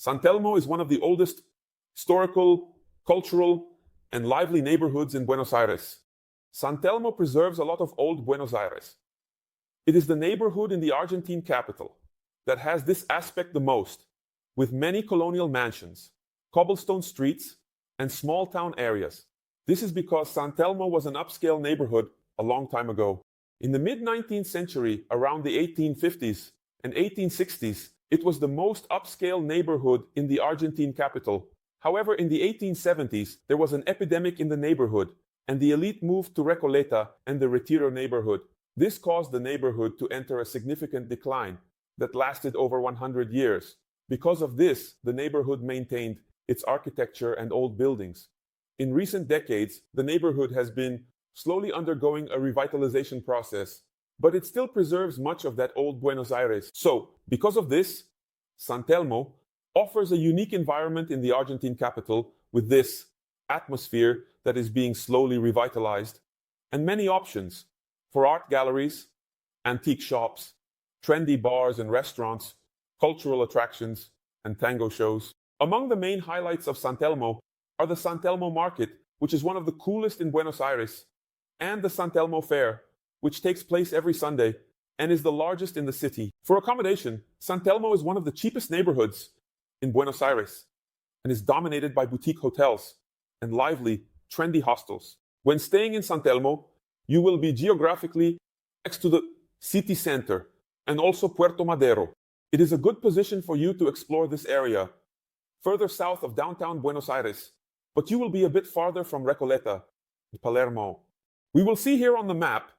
San Telmo is one of the oldest historical, cultural, and lively neighborhoods in Buenos Aires. San Telmo preserves a lot of old Buenos Aires. It is the neighborhood in the Argentine capital that has this aspect the most, with many colonial mansions, cobblestone streets, and small town areas. This is because San Telmo was an upscale neighborhood a long time ago. In the mid-19th century, around the 1850s and 1860s, it was the most upscale neighborhood in the Argentine capital. However, in the 1870s, there was an epidemic in the neighborhood, and the elite moved to Recoleta and the Retiro neighborhood. This caused the neighborhood to enter a significant decline that lasted over 100 years. Because of this, the neighborhood maintained its architecture and old buildings. In recent decades, the neighborhood has been slowly undergoing a revitalization process, but it still preserves much of that old Buenos Aires. So, because of this, San Telmo offers a unique environment in the Argentine capital with this atmosphere that is being slowly revitalized, and many options for art galleries, antique shops, trendy bars and restaurants, cultural attractions, and tango shows. Among the main highlights of San Telmo are the San Telmo Market, which is one of the coolest in Buenos Aires, and the San Telmo Fair, which takes place every Sunday and is the largest in the city. For accommodation, San Telmo is one of the cheapest neighborhoods in Buenos Aires and is dominated by boutique hotels and lively, trendy hostels. When staying in San Telmo, you will be geographically next to the city center and also Puerto Madero. It is a good position for you to explore this area, further south of downtown Buenos Aires, but you will be a bit farther from Recoleta and Palermo. We will see here on the map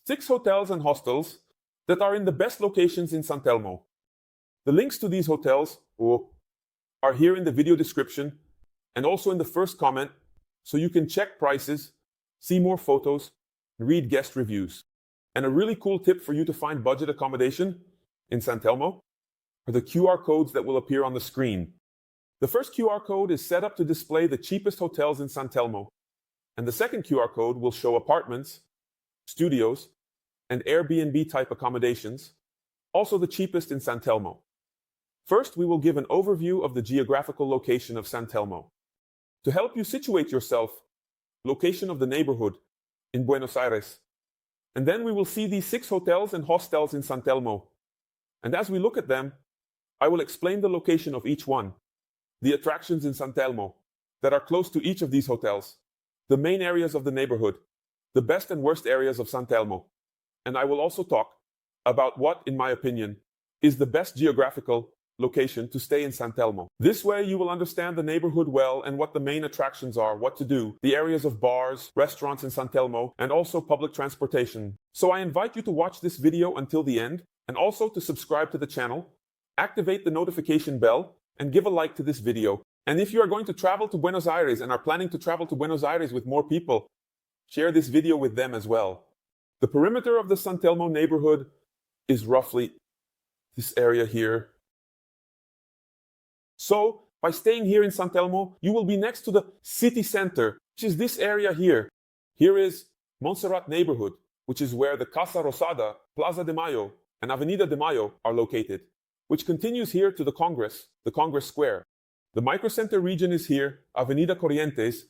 6 hotels and hostels that are in the best locations in San Telmo. The links to these hotels are here in the video description and also in the first comment, so you can check prices, see more photos, and read guest reviews. And a really cool tip for you to find budget accommodation in San Telmo are the QR codes that will appear on the screen. The first QR code is set up to display the cheapest hotels in San Telmo, and the second QR code will show apartments, studios, and Airbnb type accommodations, also the cheapest in San Telmo. First, we will give an overview of the geographical location of San Telmo. To help you situate yourself, location of the neighborhood in Buenos Aires. And then we will see these 6 hotels and hostels in San Telmo. And as we look at them, I will explain the location of each one, the attractions in San Telmo that are close to each of these hotels, the main areas of the neighborhood, the best and worst areas of San Telmo. And I will also talk about what, in my opinion, is the best geographical location to stay in San Telmo. This way you will understand the neighborhood well and what the main attractions are, what to do, the areas of bars, restaurants in San Telmo, and also public transportation. So I invite you to watch this video until the end, and also to subscribe to the channel, activate the notification bell, and give a like to this video. And if you are going to travel to Buenos Aires and are planning to travel to Buenos Aires with more people, share this video with them as well. The perimeter of the San Telmo neighborhood is roughly this area here. So, by staying here in San Telmo, you will be next to the city center, which is this area here. Here is Montserrat neighborhood, which is where the Casa Rosada, Plaza de Mayo, and Avenida de Mayo are located, which continues here to the Congress Square. The microcenter region is here, Avenida Corrientes,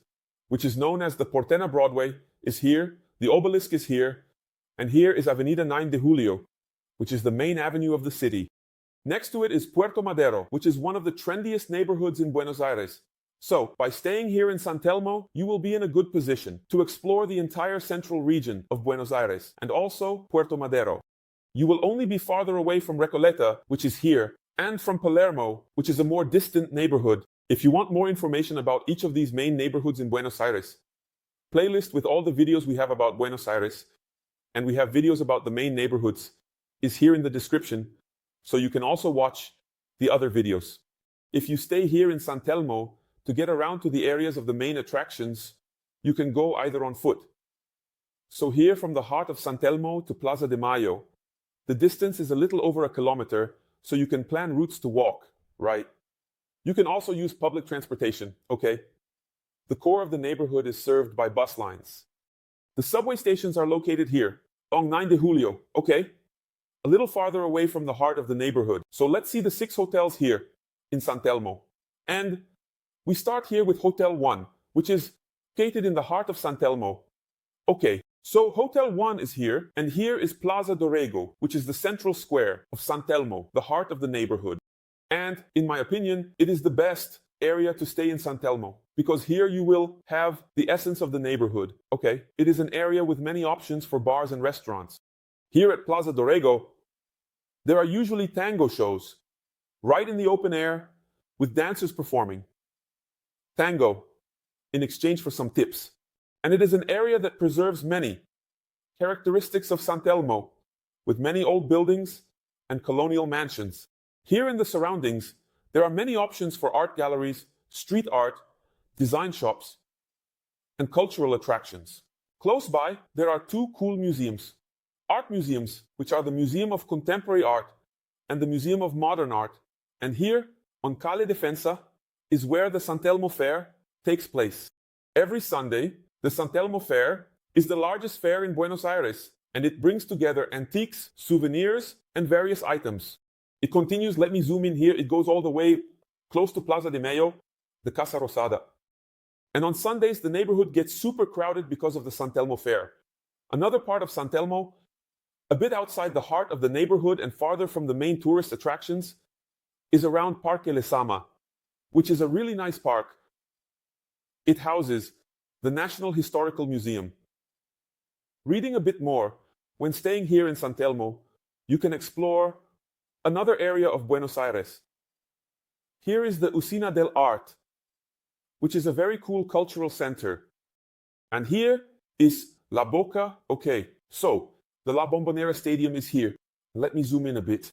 which is known as the Portena Broadway, is here, the Obelisk is here, and here is Avenida 9 de Julio, which is the main avenue of the city. Next to it is Puerto Madero, which is one of the trendiest neighborhoods in Buenos Aires. So, by staying here in San Telmo, you will be in a good position to explore the entire central region of Buenos Aires, and also Puerto Madero. You will only be farther away from Recoleta, which is here, and from Palermo, which is a more distant neighborhood. If you want more information about each of these main neighborhoods in Buenos Aires, playlist with all the videos we have about Buenos Aires, and we have videos about the main neighborhoods, is here in the description, so you can also watch the other videos. If you stay here in San Telmo, to get around to the areas of the main attractions, you can go either on foot. So here from the heart of San Telmo to Plaza de Mayo, the distance is a little over 1 kilometer, so you can plan routes to walk, right? You can also use public transportation, okay? The core of the neighborhood is served by bus lines. The subway stations are located here, along 9 de Julio, okay? A little farther away from the heart of the neighborhood. So let's see the 6 hotels here in San Telmo. And we start here with Hotel 1, which is located in the heart of San Telmo. Okay, so Hotel 1 is here, and here is Plaza Dorrego, which is the central square of San Telmo, the heart of the neighborhood. And in my opinion, it is the best area to stay in San Telmo, because here you will have the essence of the neighborhood. Okay, it is an area with many options for bars and restaurants. Here at Plaza Dorrego, there are usually tango shows, right in the open air, with dancers performing tango in exchange for some tips. And it is an area that preserves many characteristics of San Telmo, with many old buildings and colonial mansions. Here in the surroundings, there are many options for art galleries, street art, design shops, and cultural attractions. Close by, there are two cool museums. Art museums, which are the Museum of Contemporary Art and the Museum of Modern Art. And here, on Calle Defensa, is where the San Telmo Fair takes place. Every Sunday, the San Telmo Fair is the largest fair in Buenos Aires, and it brings together antiques, souvenirs, and various items. It continues, let me zoom in here, it goes all the way close to Plaza de Mayo, the Casa Rosada. And on Sundays, the neighborhood gets super crowded because of the San Telmo Fair. Another part of San Telmo, a bit outside the heart of the neighborhood and farther from the main tourist attractions, is around Parque Lezama, which is a really nice park. It houses the National Historical Museum. Reading a bit more, when staying here in San Telmo, you can explore another area of Buenos Aires. Here is the Usina del Arte, which is a very cool cultural center. And here is La Boca. Okay, so the La Bombonera Stadium is here. Let me zoom in a bit.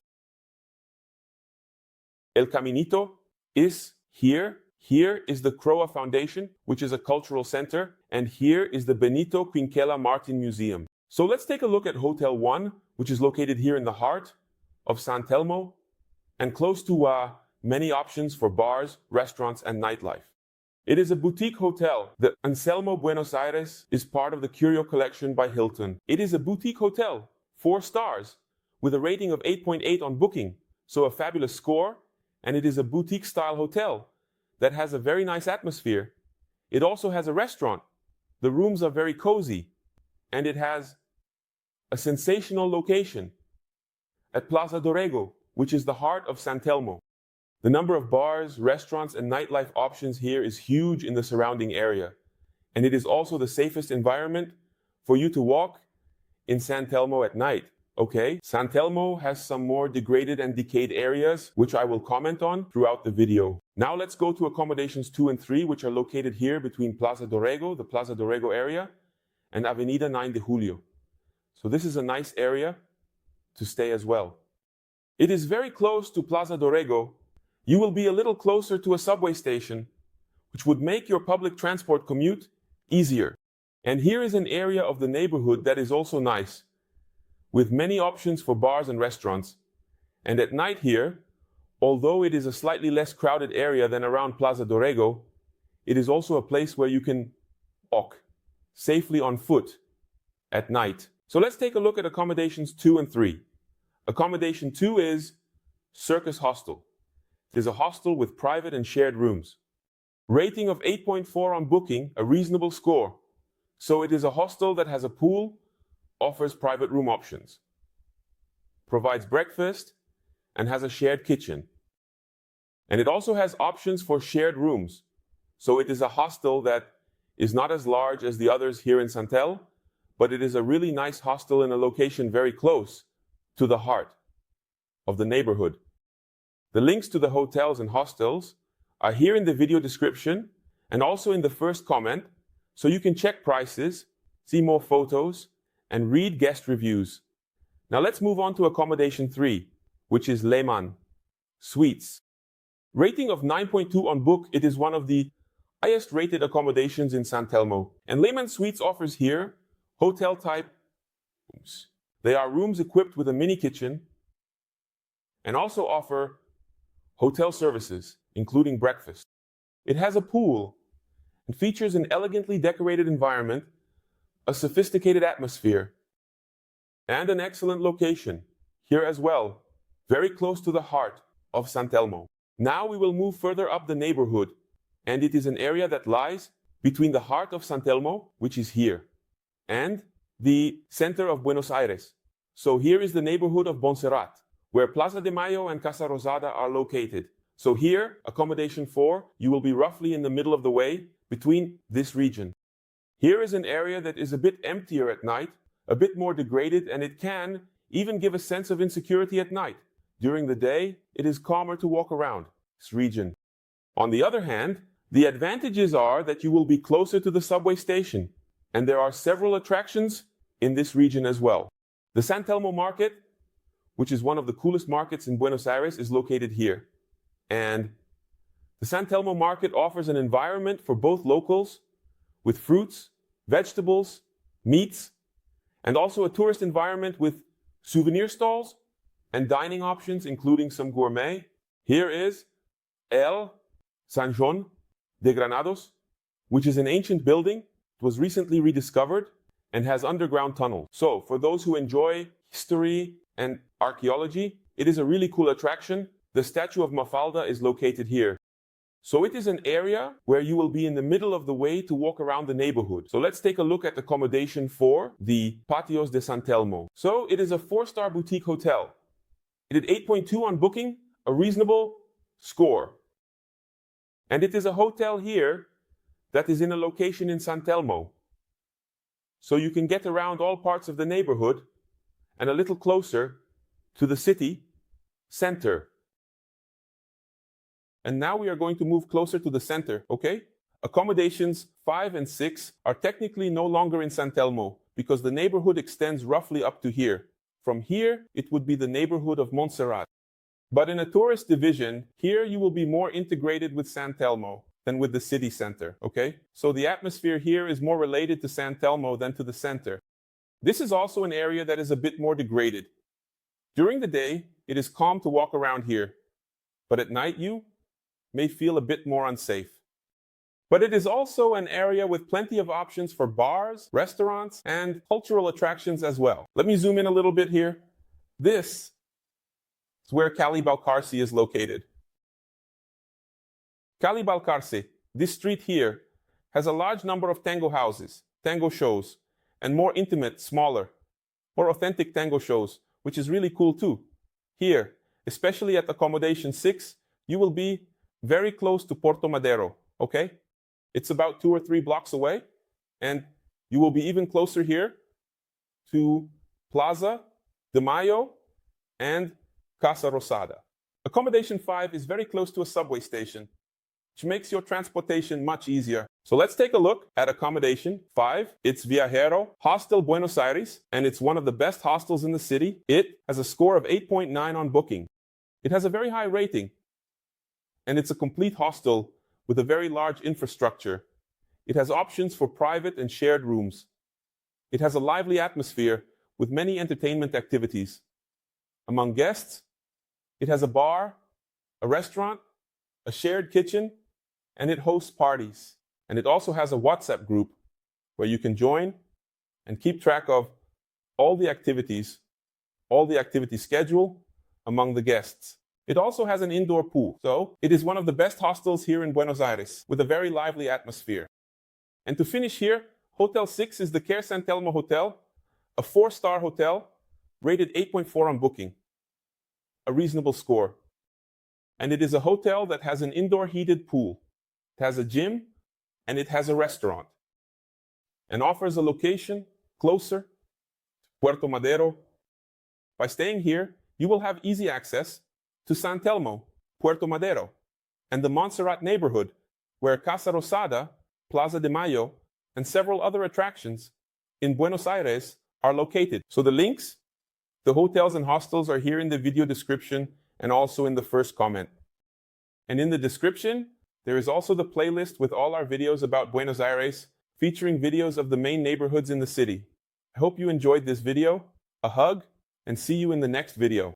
El Caminito is here. Here is the Croa Foundation, which is a cultural center. And here is the Benito Quinquela Martin Museum. So let's take a look at Hotel 1, which is located here in the heart of San Telmo and close to many options for bars, restaurants, and nightlife. It is a boutique hotel. The ANSELMO Buenos Aires is part of the Curio Collection by Hilton. It is a boutique hotel, 4 stars, with a rating of 8.8 on Booking, so a fabulous score, and it is a boutique-style hotel that has a very nice atmosphere. It also has a restaurant. The rooms are very cozy, and it has a sensational location at Plaza Dorrego, which is the heart of San Telmo. The number of bars, restaurants, and nightlife options here is huge in the surrounding area, and it is also the safest environment for you to walk in San Telmo at night. Okay, San Telmo has some more degraded and decayed areas, which I will comment on throughout the video. Now let's go to accommodations 2 and 3, which are located here between Plaza Dorrego, the Plaza Dorrego area, and Avenida 9 de Julio. So this is a nice area to stay as well. It is very close to Plaza Dorrego. You will be a little closer to a subway station, which would make your public transport commute easier. And here is an area of the neighborhood that is also nice, with many options for bars and restaurants. And at night here, although it is a slightly less crowded area than around Plaza Dorrego, it is also a place where you can walk safely on foot at night. So let's take a look at accommodations 2 and 3. Accommodation 2 is CIRCUS Hostel. It is a hostel with private and shared rooms. Rating of 8.4 on Booking, a reasonable score. So it is a hostel that has a pool, offers private room options, provides breakfast, and has a shared kitchen. And it also has options for shared rooms. So it is a hostel that is not as large as the others here in Santel, but it is a really nice hostel in a location very close to the heart of the neighborhood. The links to the hotels and hostels are here in the video description and also in the first comment, so you can check prices, see more photos, and read guest reviews. Now let's move on to accommodation 3, which is Lehmann Suites. Rating of 9.2 on Book, it is one of the highest rated accommodations in San Telmo. And Lehmann Suites offers here hotel-type rooms. They are rooms equipped with a mini kitchen and also offer hotel services, including breakfast. It has a pool and features an elegantly decorated environment, a sophisticated atmosphere, and an excellent location here as well, very close to the heart of San Telmo. Now we will move further up the neighborhood, and it is an area that lies between the heart of San Telmo, which is here, and the center of Buenos Aires. So here is the neighborhood of Montserrat, where Plaza de Mayo and Casa Rosada are located. So here, accommodation 4, you will be roughly in the middle of the way between this region. Here is an area that is a bit emptier at night, a bit more degraded, and it can even give a sense of insecurity at night. During the day, it is calmer to walk around this region. On the other hand, the advantages are that you will be closer to the subway station, and there are several attractions in this region as well. The San Telmo market, which is one of the coolest markets in Buenos Aires, is located here. And the San Telmo market offers an environment for both locals with fruits, vegetables, meats, and also a tourist environment with souvenir stalls and dining options, including some gourmet. Here is El San Juan de Granados, which is an ancient building. It was recently rediscovered and has underground tunnels. So for those who enjoy history and archaeology, it is a really cool attraction. The statue of Mafalda is located here. So it is an area where you will be in the middle of the way to walk around the neighborhood. So let's take a look at accommodation for the Patios de San Telmo. So it is a 4-star boutique hotel. It did 8.2 on booking, a reasonable score. And it is a hotel here that is in a location in San Telmo. So you can get around all parts of the neighborhood and a little closer to the city center. And now we are going to move closer to the center, okay? Accommodations 5 and 6 are technically no longer in San Telmo because the neighborhood extends roughly up to here. From here, it would be the neighborhood of Montserrat. But in a tourist division, here you will be more integrated with San Telmo than with the city center, okay? So the atmosphere here is more related to San Telmo than to the center. This is also an area that is a bit more degraded. During the day, it is calm to walk around here, but at night you may feel a bit more unsafe. But it is also an area with plenty of options for bars, restaurants, and cultural attractions as well. Let me zoom in a little bit here. This is where Calle Balcarce is located. Calle Balcarce, this street here, has a large number of tango houses, tango shows, and more intimate, smaller, more authentic tango shows, which is really cool too. Here, especially at accommodation 6, you will be very close to Puerto Madero, okay? It's about 2 or 3 blocks away, and you will be even closer here to Plaza de Mayo and Casa Rosada. Accommodation 5 is very close to a subway station, which makes your transportation much easier. So let's take a look at accommodation 5. It's VIAJERO, Hostel Buenos Aires, and it's one of the best hostels in the city. It has a score of 8.9 on booking. It has a very high rating, and it's a complete hostel with a very large infrastructure. It has options for private and shared rooms. It has a lively atmosphere with many entertainment activities. Among guests, it has a bar, a restaurant, a shared kitchen, and it hosts parties. And it also has a WhatsApp group where you can join and keep track of all the activity schedule among the guests. It also has an indoor pool, so it is one of the best hostels here in Buenos Aires, with a very lively atmosphere. And to finish here, Hotel 6 is the Care San Telmo Hotel, a 4-star hotel, rated 8.4 on booking, a reasonable score. And it is a hotel that has an indoor heated pool, it has a gym, and it has a restaurant, and offers a location closer to Puerto Madero. By staying here, you will have easy access to San Telmo, Puerto Madero, and the Montserrat neighborhood, where Casa Rosada, Plaza de Mayo, and several other attractions in Buenos Aires are located. So the links, the hotels and hostels are here in the video description and also in the first comment. And in the description, there is also the playlist with all our videos about Buenos Aires, featuring videos of the main neighborhoods in the city. I hope you enjoyed this video. A hug, and see you in the next video.